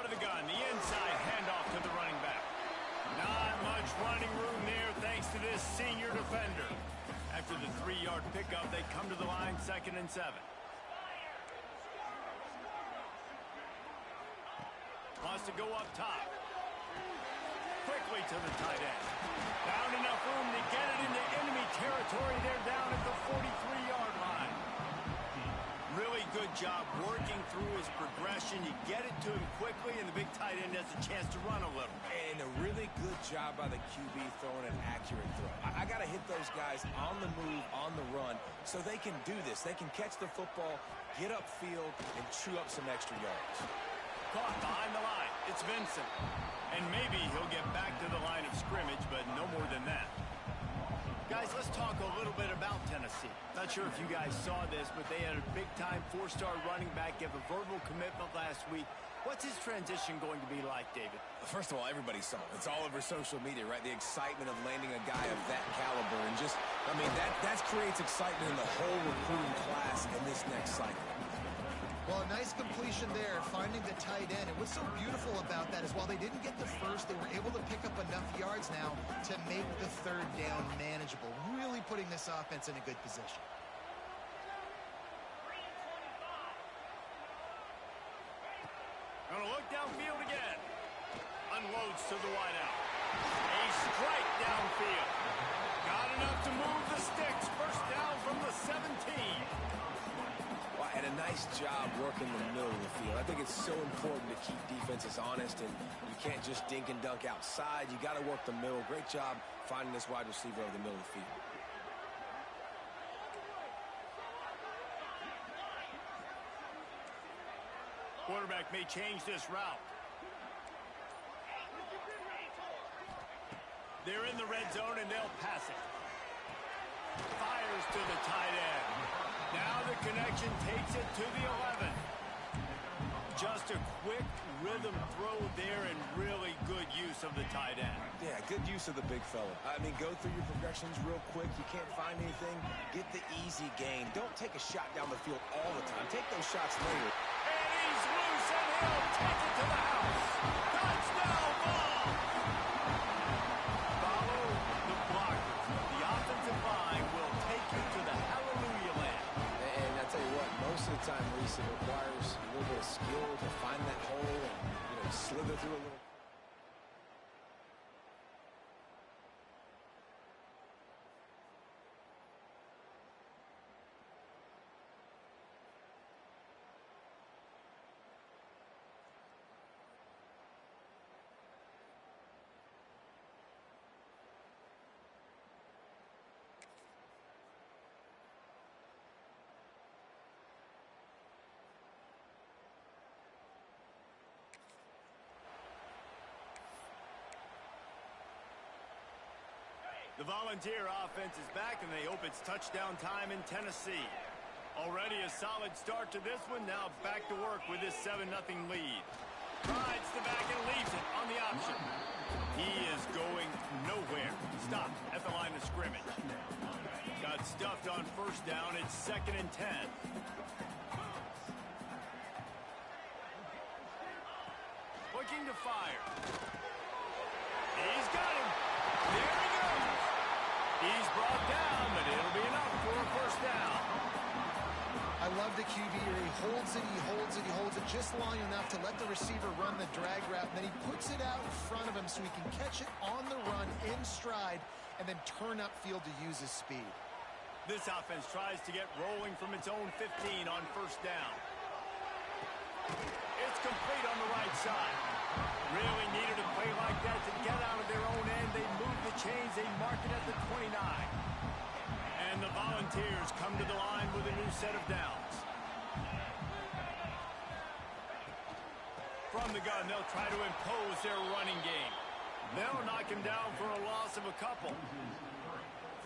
the gun, the inside handoff to the running back. Not much running room there thanks to this senior defender. After the 3-yard pickup, they come to the line 2nd and 7. Wants to go up top. Quickly to the tight end. Found enough room to get it into enemy territory. They're down at the 43-yard line. Really good job working through his progression. You get it to him quickly, and the big tight end has a chance to run a little. And a really good job by the QB throwing an accurate throw. I got to hit those guys on the move, on the run, so they can do this. They can catch the football, get upfield, and chew up some extra yards. Caught behind the line. It's Vincent. And maybe he'll get back to the line of scrimmage, but no more than that. Guys, let's talk a little bit about Tennessee. Not sure if you guys saw this, but they had a big-time 4-star running back give a verbal commitment last week. What's his transition going to be like, David? First of all, everybody saw it. It's all over social media, right? The excitement of landing a guy of that caliber. And just, I mean, that creates excitement in the whole recruiting class in this next cycle. Well, a nice completion there, finding the tight end. And what's so beautiful about that is while they didn't get the first, they were able to pick up enough yards now to make the 3rd down manageable, really putting this offense in a good position. Gonna look downfield again. Unloads to the wideout. A strike downfield. Got enough to move the sticks. First down from the 17. Well, and a nice job working the middle of the field. I think it's so important to keep defenses honest, and you can't just dink and dunk outside. You got to work the middle. Great job finding this wide receiver over the middle of the field. Quarterback may change this route. They're in the red zone, and they'll pass it. Fires to the tight end. Now the connection takes it to the 11. Just a quick rhythm throw there and really good use of the tight end. Yeah, good use of the big fella. I mean, go through your progressions real quick. You can't find anything. Get the easy gain. Don't take a shot down the field all the time. Take those shots later. And he's loose, and he'll take it to the house. Touchdown ball! Follow the blockers. The offensive line will take you to the hallelujah land. And I tell you what, most of the time, Reese, it requires a little bit of skill to find that hole and, slither through a little. The Volunteer offense is back, and they hope it's touchdown time in Tennessee. Already a solid start to this one. Now back to work with this 7-0 lead. Rides the back and leaves it on the option. He is going nowhere. Stopped at the line of scrimmage. Got stuffed on first down. It's 2nd and 10. Looking to fire. He's got him. There he goes. He's brought down, but it'll be enough for a first down. I love the QB here. He holds it, he holds it, he holds it just long enough to let the receiver run the drag route. And then he puts it out in front of him so he can catch it on the run in stride and then turn upfield to use his speed. This offense tries to get rolling from its own 15 on first down. It's complete on the right side. Really needed a play like that to get out of their own end. They move the chains. They mark it at the 29. And the Volunteers come to the line with a new set of downs. From the gun, they'll try to impose their running game. They'll knock him down for a loss of a couple.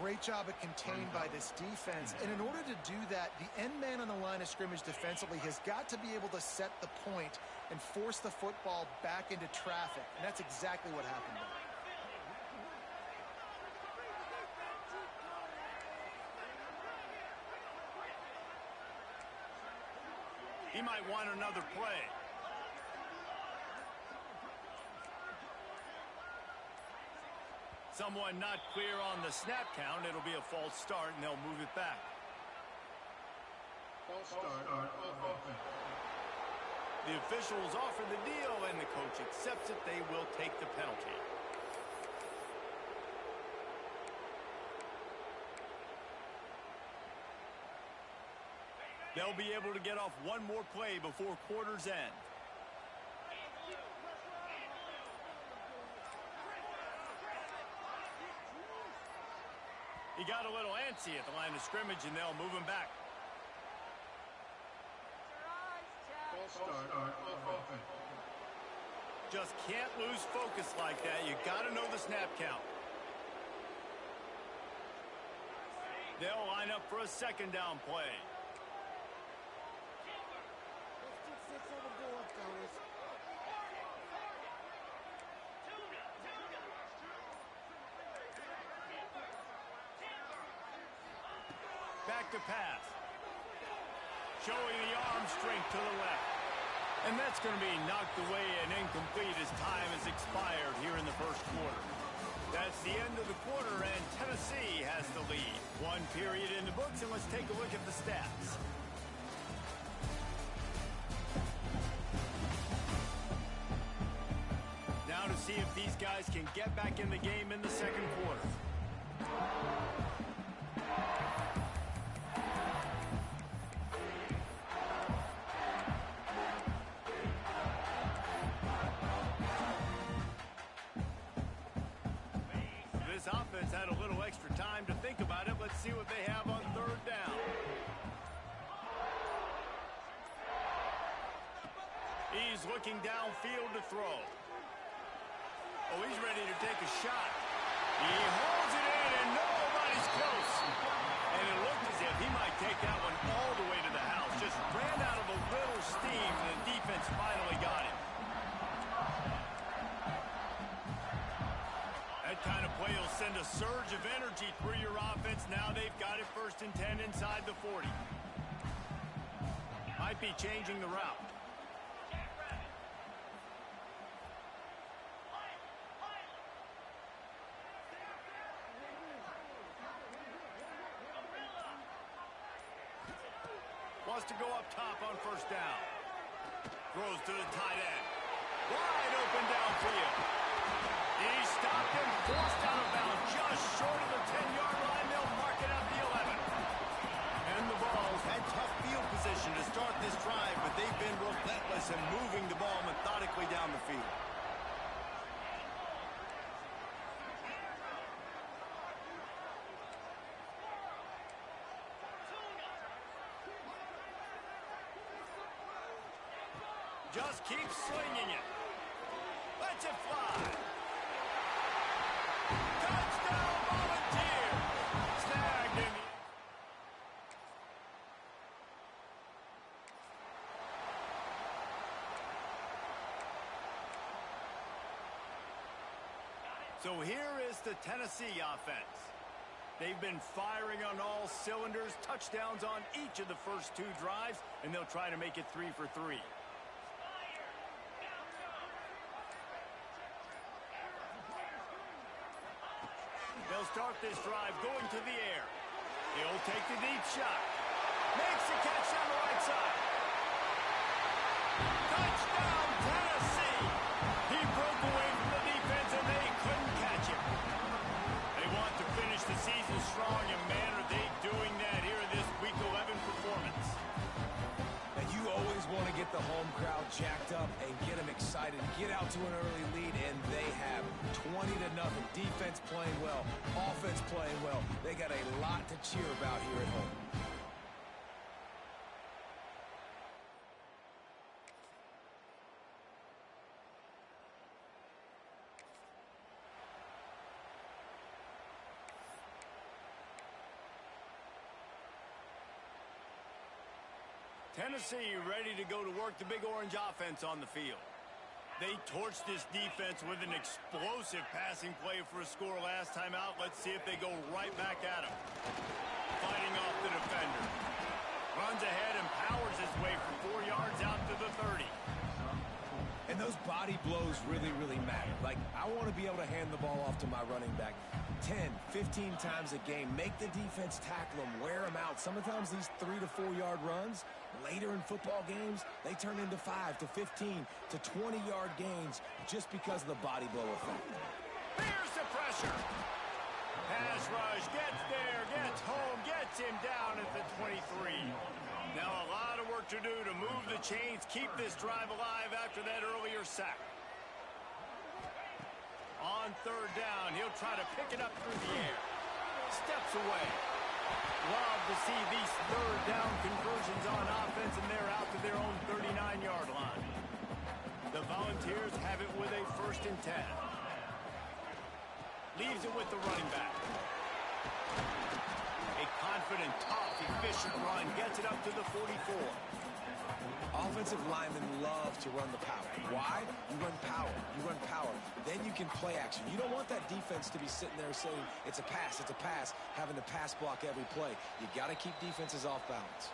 Great job of contained by this defense. And in order to do that, the end man on the line of scrimmage defensively has got to be able to set the point and force the football back into traffic. And that's exactly what happened there. He might want another play. someone not clear on the snap count. It'll be a false start, and they'll move it back. False start on offense. The officials offer the deal, and the coach accepts it. They will take the penalty. They'll be able to get off one more play before quarter's end. He got a little antsy at the line of scrimmage, and they'll move him back. False start on offense. Just can't lose focus like that. You got to know the snap count. They'll line up for a second down play. Back to pass. Showing the arm strength to the left. And that's going to be knocked away and incomplete as time has expired here in the first quarter. That's the end of the quarter, and Tennessee has the lead. One period in the books, and let's take a look at the stats. Now to see if these guys can get back in the game in the second quarter. This offense had a little extra time to think about it. Let's see what they have on third down. He's looking downfield to throw. Oh, he's ready to take a shot. He holds it in, and nobody's close. And it looked as if he might take that one all the way to the house. Just ran out of a little steam, and the defense finally got him. That kind of play will send a surge of energy through your offense. Now they've got it 1st and 10 inside the 40. Might be changing the route. Wants to go up top on 1st down. Throws to the tight end. Wide open downfield. He stopped and forced out of bounds just short of the 10-yard line. They'll mark it at the 11. And the Vols had tough field position to start this drive, but they've been relentless in moving the ball methodically down the field. Just keeps slinging it. Lets it fly. Touchdown, Volunteer. Snagged in the... So here is the Tennessee offense. They've been firing on all cylinders, touchdowns on each of the first 2 drives, and they'll try to make it 3 for 3. They'll start this drive going to the air. He'll take the deep shot. Makes the catch on the right side. Touchdown, Tennessee! He broke away from the defense, and they couldn't catch him. They want to finish the season strong, and man, are they doing that here in this Week 11 performance. And you always want to get the home crowd jacked up and get them excited, get out to an early lead, and they have 20-0. Defense playing well, offense playing well. They got a lot to cheer about here at home. Tennessee ready to go to work the Big Orange offense on the field. They torched this defense with an explosive passing play for a score last time out. Let's see if they go right back at him. Fighting off the defender. Runs ahead and powers his way for 4 yards out to the 30. And those bodies body blows really, really matter. Like, I want to be able to hand the ball off to my running back 10, 15 times a game. Make the defense tackle them, wear them out. Sometimes these 3 to 4 yard runs, later in football games, they turn into 5 to 15 to 20 yard gains just because of the body blow effect. Here's the pressure. Pass rush, gets there, gets home, gets him down at the 23. Now a lot of work to do to move the chains, keep this drive alive after that earlier sack. On third down, he'll try to pick it up through the air. Steps away. Love to see these third down conversions on offense, and they're out to their own 39-yard line. The Volunteers have it with a 1st and 10. Leaves it with the running back. A confident, tough, efficient run gets it up to the 44. Offensive linemen love to run the power. Why? You run power. You run power. Then you can play action. You don't want that defense to be sitting there saying, it's a pass, having to pass block every play. You got to keep defenses off balance.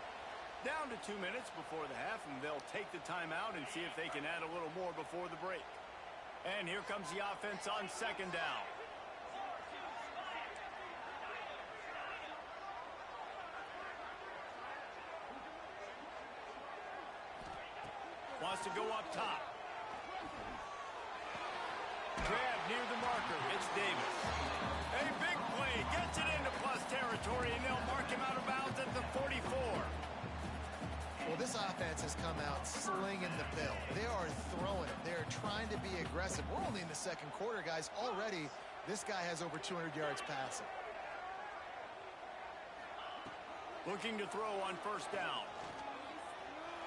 Down to 2 minutes before the half, and they'll take the timeout and see if they can add a little more before the break. And here comes the offense on 2nd down. Wants to go up top. Grab near the marker. It's Davis. A big play. Gets it into plus territory, and they'll mark him out of bounds at the 44. Well, this offense has come out slinging the pill. They are throwing it. They are trying to be aggressive. We're only in the 2nd quarter, guys. Already, this guy has over 200 yards passing. Looking to throw on 1st down.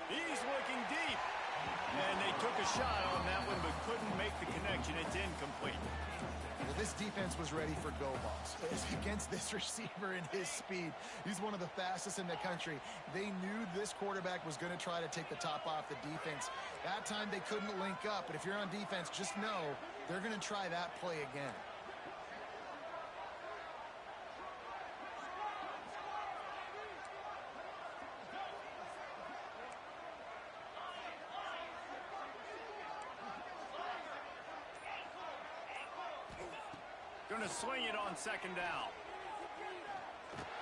He's looking deep. And they took a shot on that one, but couldn't make the connection. It's incomplete. Well, this defense was ready for go balls. Against this receiver and his speed, he's one of the fastest in the country. They knew this quarterback was going to try to take the top off the defense. That time they couldn't link up, but if you're on defense, just know they're going to try that play again. Going to swing it on 2nd down.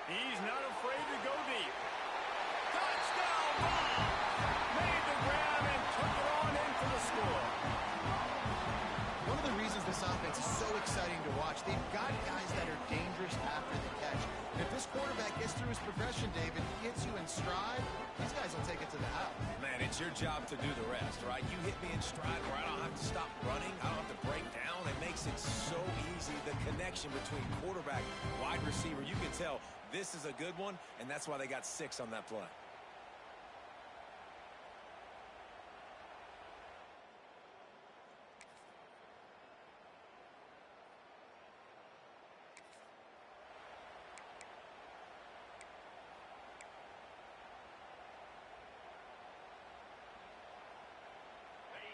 He's not afraid to go deep. Touchdown ball! Made the grab and took it on in for the score. One of the reasons this offense is so exciting to watch, they've got guys that are dangerous after the catch. And if this quarterback gets through his progression, David, gets you in stride, these guys will take it to the house. Man, it's your job to do the rest, right? You hit me in stride where I don't have to stop running. I don't have to break down. It makes it so easy. The connection between quarterback, wide receiver, you can tell this is a good one, and that's why they got 6 on that play.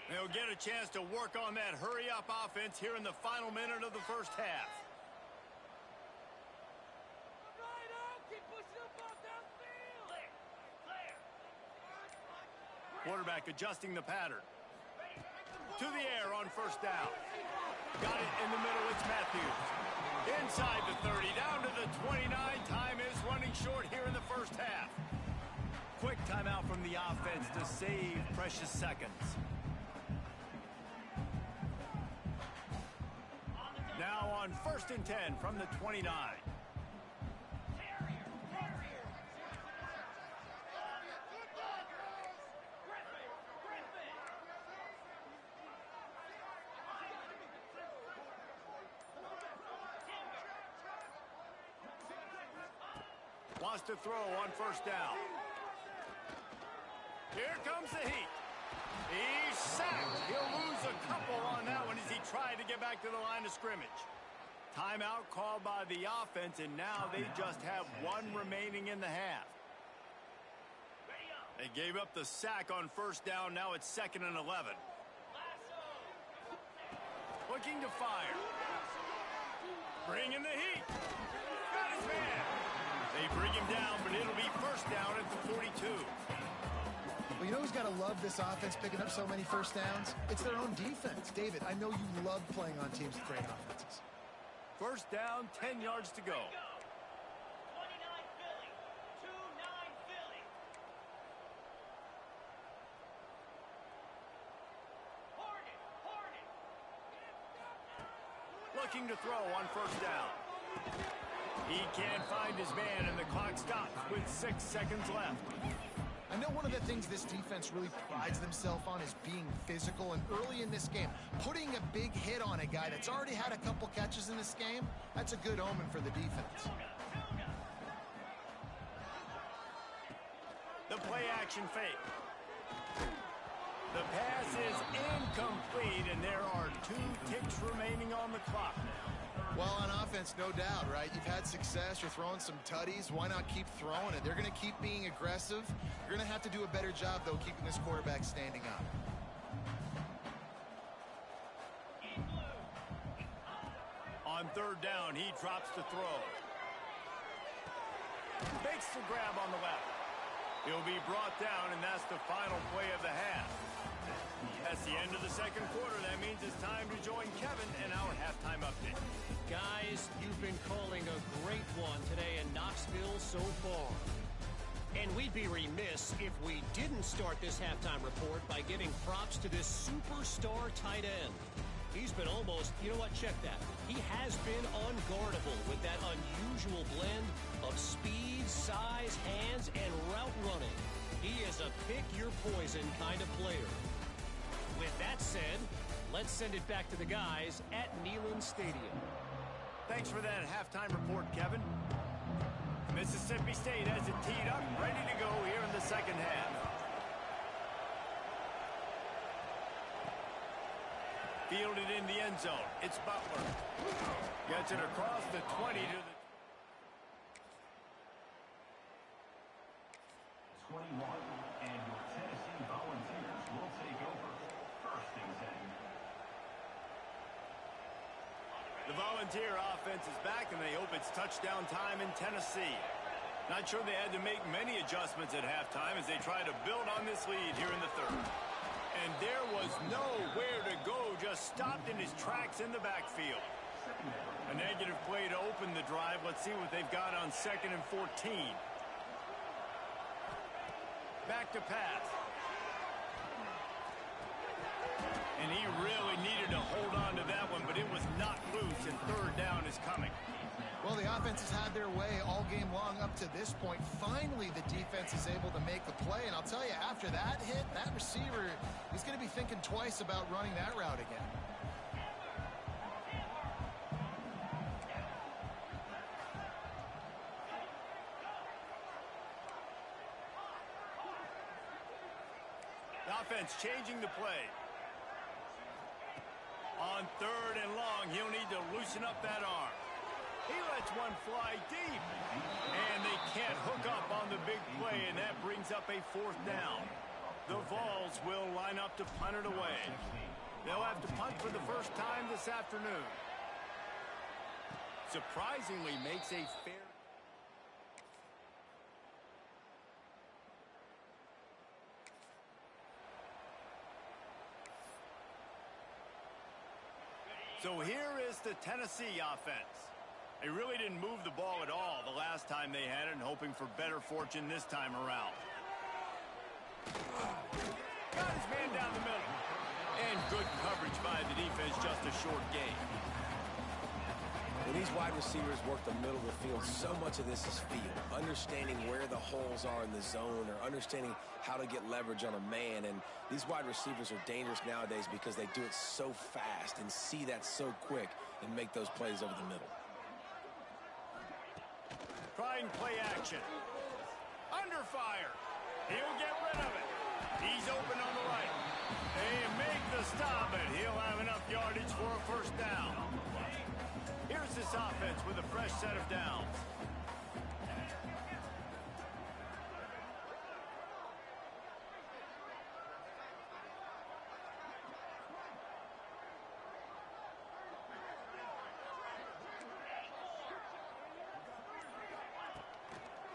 They'll get a chance to work on that hurry-up offense here in the final minute of the 1st half. Quarterback adjusting the pattern. To the air on 1st down. Got it in the middle. It's Matthews. Inside the 30, down to the 29. Time is running short here in the 1st half. Quick timeout from the offense to save precious seconds. Now on 1st and 10 from the 29. Wants to throw on 1st down. Here comes the heat. He's sacked. He'll lose a couple on that one as he tried to get back to the line of scrimmage. Timeout called by the offense, and now they just have 1 remaining in the half. They gave up the sack on 1st down. Now it's 2nd and 11. Looking to fire. Bringing the heat. Got his man. They bring him down, but it'll be 1st down at the 42. But But you know who's got to love this offense picking up so many first downs? It's their own defense. David, I know you love playing on teams with great offenses. First down, 10 yards to go. Looking to throw on first down. He can't find his man, and the clock stops with 6 seconds left. I know one of the things this defense really prides themselves on is being physical, and early in this game, putting a big hit on a guy that's already had a couple catches in this game, that's a good omen for the defense. The play-action fake. The pass is incomplete, and there are 2 ticks remaining on the clock now. Well, on offense, no doubt, right? You've had success. You're throwing some tutties. Why not keep throwing it? They're going to keep being aggressive. You're going to have to do a better job, though, keeping this quarterback standing up. On third down, he drops to throw. Makes the grab on the left. He'll be brought down, and that's the final play of the half. That's the end of the second quarter. That means it's time to join Kevin and our halftime update. Guys, you've been calling a great one today in Knoxville so far. And we'd be remiss if we didn't start this halftime report by giving props to this superstar tight end. He's been almost, you know what, check that. He has been unguardable with that unusual blend of speed, size, hands, and route running. He is a pick-your-poison kind of player. With that said, let's send it back to the guys at Neyland Stadium. Thanks for that halftime report, Kevin. Mississippi State has it teed up, ready to go here in the second half. Fielded in the end zone. It's Butler. Gets it across the 20 to the 21, and your Tennessee Volunteers will take over. First and 10. The Volunteer offense is back, and they hope it's touchdown time in Tennessee. Not sure they had to make many adjustments at halftime as they try to build on this lead here in the third. And there was nowhere to go, just stopped in his tracks in the backfield. A negative play to open the drive. Let's see what they've got on 2nd and 14. Back to pass. And he really needed to hold on to that one, but it was not loose, and third down is coming. Well, the offense has had their way all game long up to this point. Finally, the defense is able to make the play, and I'll tell you, after that hit, that receiver is going to be thinking twice about running that route again. The offense changing the play. On 3rd and long, he'll need to loosen up that arm. He lets one fly deep. And they can't hook up on the big play, and that brings up a 4th down. The Vols will line up to punt it away. They'll have to punt for the first time this afternoon. Surprisingly makes a fair... So here is the Tennessee offense. They really didn't move the ball at all the last time they had it, and hoping for better fortune this time around. Got his man down the middle. And good coverage by the defense, just a short gain. When these wide receivers work the middle of the field, so much of this is feel. Understanding where the holes are in the zone, or understanding how to get leverage on a man. And these wide receivers are dangerous nowadays because they do it so fast and see that so quick and make those plays over the middle. Trying play action. Under fire. He'll get rid of it. He's open on the right. They make the stop, and he'll have enough yardage for a first down. Here's this offense with a fresh set of downs.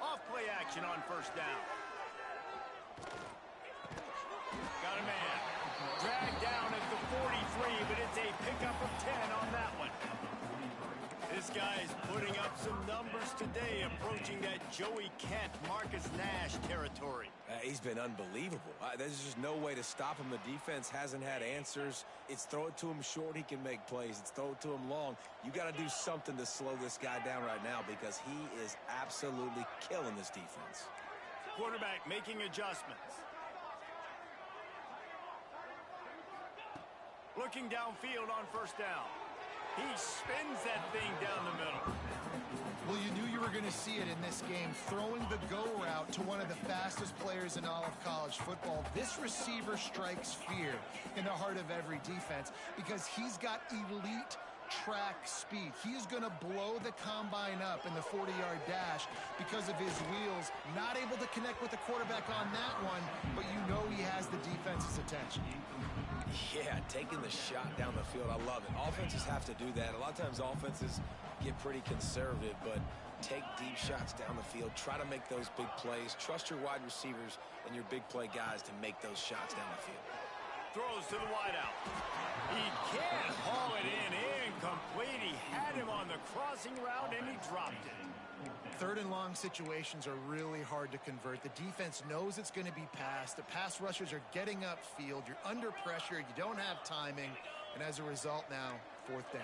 Off play action on first down. Got a man. Dragged down at the 43, but it's a pickup of 10 on that one. This guy is putting up some numbers today, approaching that Joey Kent, Marcus Nash territory. He's been unbelievable. There's just no way to stop him. The defense hasn't had answers. It's throw it to him short, he can make plays. It's throw it to him long. You got to do something to slow this guy down right now because he is absolutely killing this defense. Quarterback making adjustments. Looking downfield on first down. He spins that thing down the middle. Well, you knew you were going to see it in this game, throwing the go route to one of the fastest players in all of college football. This receiver strikes fear in the heart of every defense because he's got elite track speed. He is going to blow the combine up in the 40-yard dash because of his wheels. Not able to connect with the quarterback on that one, but you know he has the defense's attention. Yeah, taking the shot down the field, I love it. Offenses have to do that. A lot of times offenses get pretty conservative, but take deep shots down the field. Try to make those big plays. Trust your wide receivers and your big play guys to make those shots down the field. Throws to the wideout. He can't haul it in. Incomplete. He had him on the crossing route, and he dropped it. Third and long situations are really hard to convert. The defense knows it's going to be passed. The pass rushers are getting upfield. You're under pressure. You don't have timing. And as a result now, fourth down.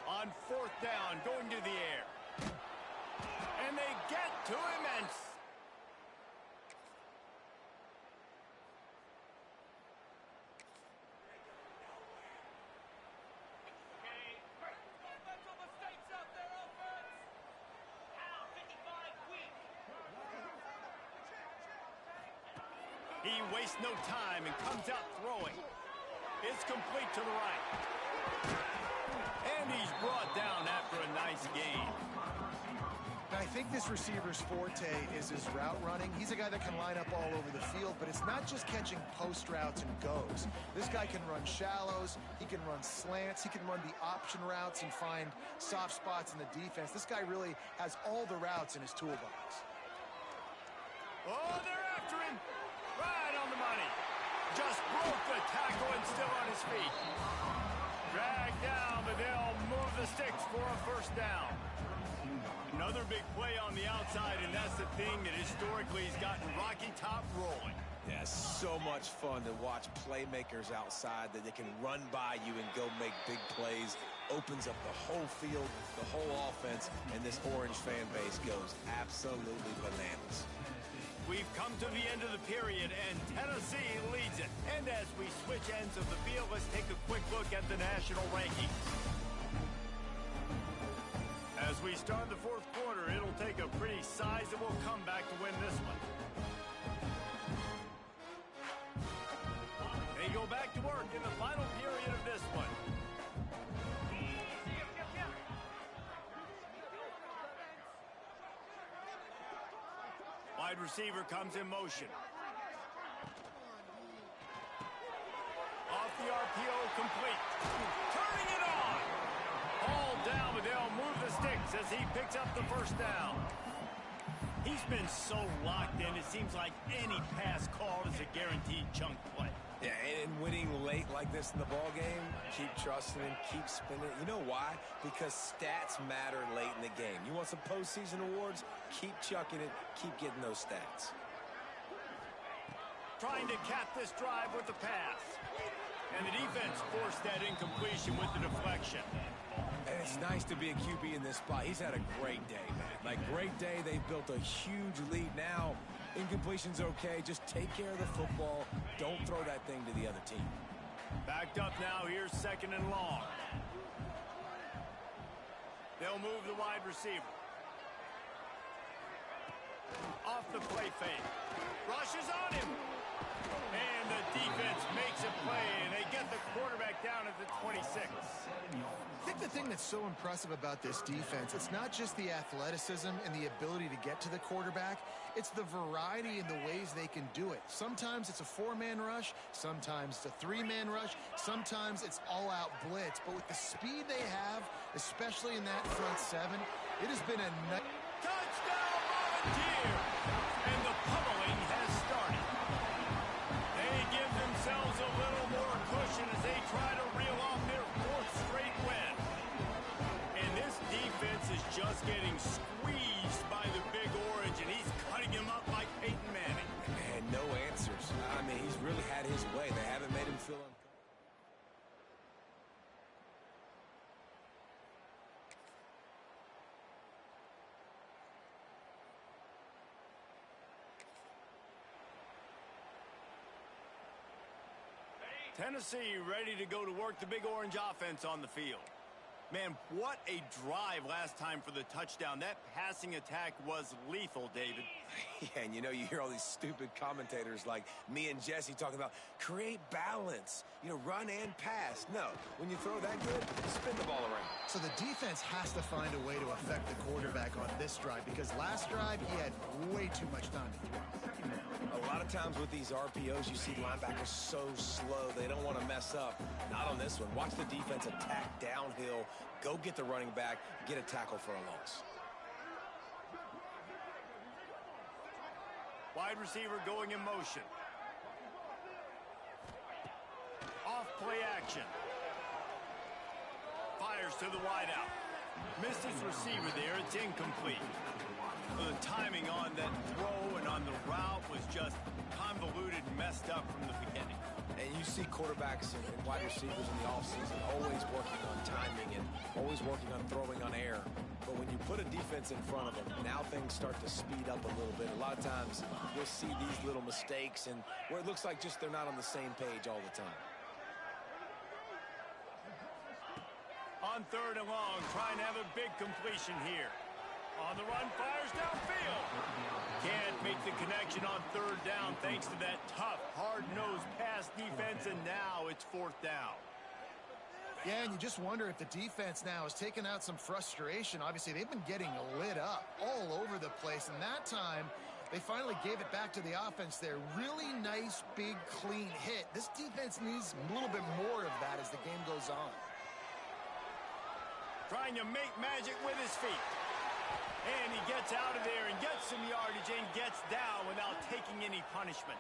On fourth down, going to the air. And they get to him and... He wastes no time and comes out throwing. It's complete to the right. And he's brought down after a nice gain. Now, I think this receiver's forte is his route running. He's a guy that can line up all over the field, but it's not just catching post routes and goes. This guy can run shallows, he can run slants, he can run the option routes and find soft spots in the defense. This guy really has all the routes in his toolbox. Oh, they're after him. Right on the money. Just broke the tackle and still on his feet. Dragged down, but they'll move the sticks for a first down. Another big play on the outside, and that's the thing that historically has gotten Rocky Top rolling. Yeah, so much fun to watch playmakers outside that they can run by you and go make big plays. Opens up the whole field, the whole offense, and this Orange fan base goes absolutely bananas. We've come to the end of the period, and Tennessee leads it. And as we switch ends of the field, let's take a quick look at the national rankings. As we start the fourth quarter, it'll take a pretty sizable comeback to win this one. They go back to work in the final period of this one. Wide receiver comes in motion. Off the RPO, complete. Turning it on. All down, but they'll move the sticks as he picks up the first down. He's been so locked in, it seems like any pass called is a guaranteed chunk play. Yeah, and winning late like this in the ball game, keep trusting him, keep spinning. You know why? Because stats matter late in the game. You want some postseason awards? Keep chucking it, keep getting those stats. Trying to cap this drive with the pass. And the defense forced that incompletion with the deflection. And it's nice to be a QB in this spot. He's had a great day, man. Like, great day. They've built a huge lead now. Incompletion's okay. Just take care of the football. Don't throw that thing to the other team. Backed up now. Here's second and long. They'll move the wide receiver. Off the play fake. Rushes on him. And the defense makes a play, and they get the quarterback down at the 26. I think the the thing that's so impressive about this defense, it's not just the athleticism and the ability to get to the quarterback, it's the variety in the ways they can do it. Sometimes it's a 4-man rush, sometimes it's a 3-man rush, sometimes it's all-out blitz. But with the speed they have, especially in that front 7, it has been a nice... Touchdown, Volunteers! And the pummeling has started. They give themselves a little more cushion as they try to reel off their 4th straight win. And this defense is just getting squeezed by the Big Orange, and he's cutting him up like Peyton Manning. And no answers. I mean, he's really had his way. They haven't made him feel uncomfortable. Tennessee ready to go to work the Big Orange offense on the field. Man, what a drive last time for the touchdown. That passing attack was lethal, David. Yeah, and you know, you hear all these stupid commentators like me and Jesse talking about create balance, you know, run and pass. No, when you throw that good, spin the ball around. So the defense has to find a way to affect the quarterback on this drive, because last drive he had way too much time to throw. A lot of times with these RPOs, you see linebackers so slow, they don't want to mess up. Not on this one. Watch the defense attack downhill, go get the running back, get a tackle for a loss. Wide receiver going in motion. Off play action. Fires to the wideout. Missed his receiver there. It's incomplete. The timing on that throw and on the route was just convoluted and messed up from the beginning. And you see quarterbacks and wide receivers in the offseason always working on timing and always working on throwing on air. But when you put a defense in front of them, now things start to speed up a little bit. A lot of times you'll see these little mistakes and where it looks like just they're not on the same page all the time. On 3rd and long, trying to have a big completion here. On the run, fires downfield. Can't make the connection on 3rd down thanks to that tough, hard-nosed pass defense, and now it's 4th down. Yeah, and you just wonder if the defense now has taken out some frustration. Obviously, they've been getting lit up all over the place, and that time they finally gave it back to the offense there. Really nice, big, clean hit. This defense needs a little bit more of that as the game goes on. Trying to make magic with his feet. And he gets out of there and gets some yardage and gets down without taking any punishment.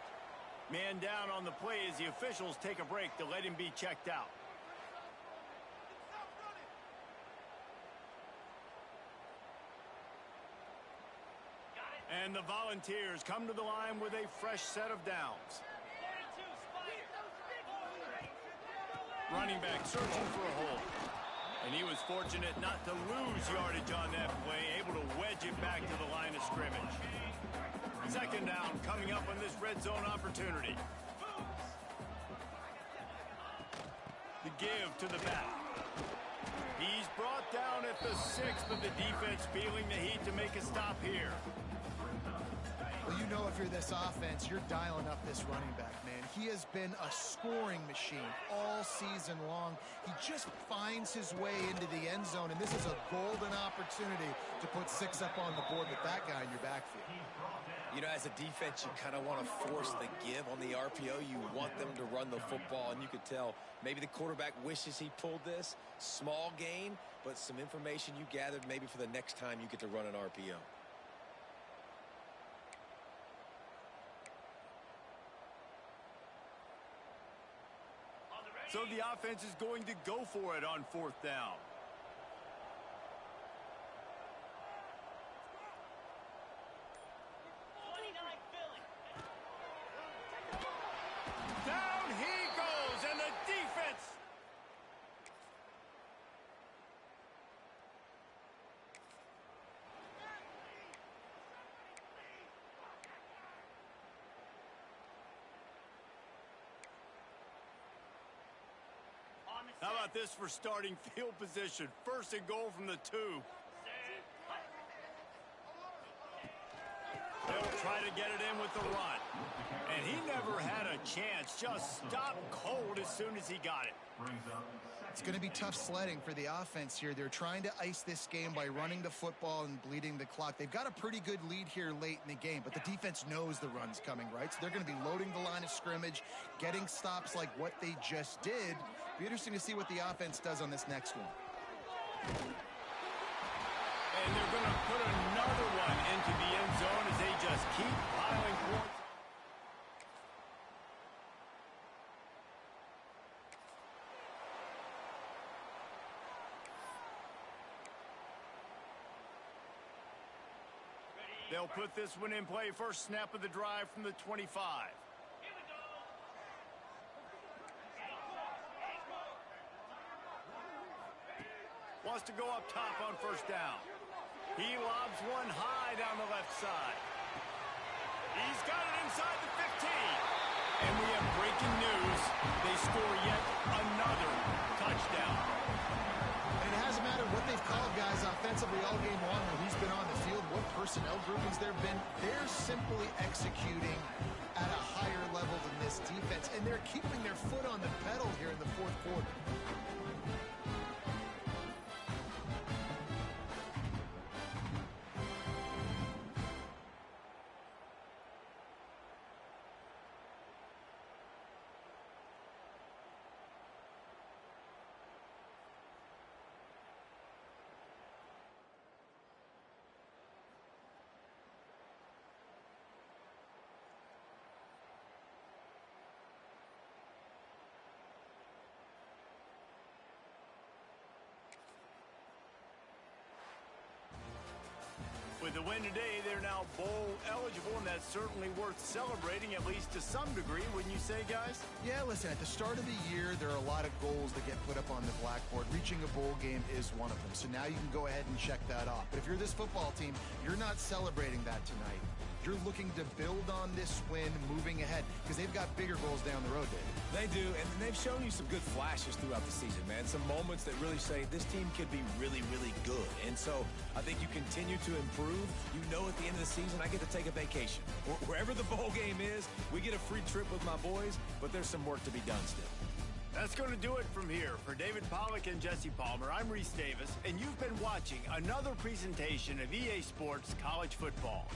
Man down on the play as the officials take a break to let him be checked out. And the Volunteers come to the line with a fresh set of downs. Running back searching for a hole. And he was fortunate not to lose yardage on that play, able to wedge it back to the line of scrimmage. 2nd down coming up on this red zone opportunity. The give to the back. He's brought down at the 6, but the defense feeling the heat to make a stop here. Well, you know if you're this offense, you're dialing up this running back, man. He has been a scoring machine all season long. He just finds his way into the end zone, and this is a golden opportunity to put 6 up on the board with that guy in your backfield. You know, as a defense, you kind of want to force the give on the RPO. You want them to run the football, and you could tell maybe the quarterback wishes he pulled this. Small gain, but some information you gathered maybe for the next time you get to run an RPO. So the offense is going to go for it on 4th down. Down he goes, and the defense. How about this for starting field position? 1st and goal from the 2. They'll try to to get it in with the run. And he never had a chance. Just stopped cold as soon as he got it. It's going to be tough sledding for the offense here. They're trying to ice this game by running the football and bleeding the clock. They've got a pretty good lead here late in the game, but the defense knows the run's coming, right? So they're going to be loading the line of scrimmage, getting stops like what they just did. Be interesting to see what the offense does on this next one. And they're going to put another one into the end zone as they just keep piling points. They'll put this one in play. First snap of the drive from the 25. Wants to go up top on first down. He lobs one high down the left side. He's got it inside the 15. And we have breaking news. They score yet another touchdown. And it hasn't mattered what they've called, guys, offensively all game long, or who's been on the field, what personnel groupings there have been. They're simply executing at a higher level than this defense, and they're keeping their foot on the pedal here in the fourth quarter. With the win today, they're now bowl eligible, and that's certainly worth celebrating, at least to some degree, wouldn't you say, guys? Yeah, listen, at the start of the year, there are a lot of goals that get put up on the blackboard. Reaching a bowl game is one of them. So now you can go ahead and check that off. But if you're this football team, you're not celebrating that tonight. You're looking to build on this win moving ahead because they've got bigger goals down the road, David. They do, and they've shown you some good flashes throughout the season, man. Some moments that really say this team could be really, really good. And so I think you continue to improve. You know at the end of the season, I get to take a vacation. Wherever the bowl game is, we get a free trip with my boys, but there's some work to be done still. That's going to do it from here. For David Pollack and Jesse Palmer, I'm Reese Davis, and you've been watching another presentation of EA Sports College Football.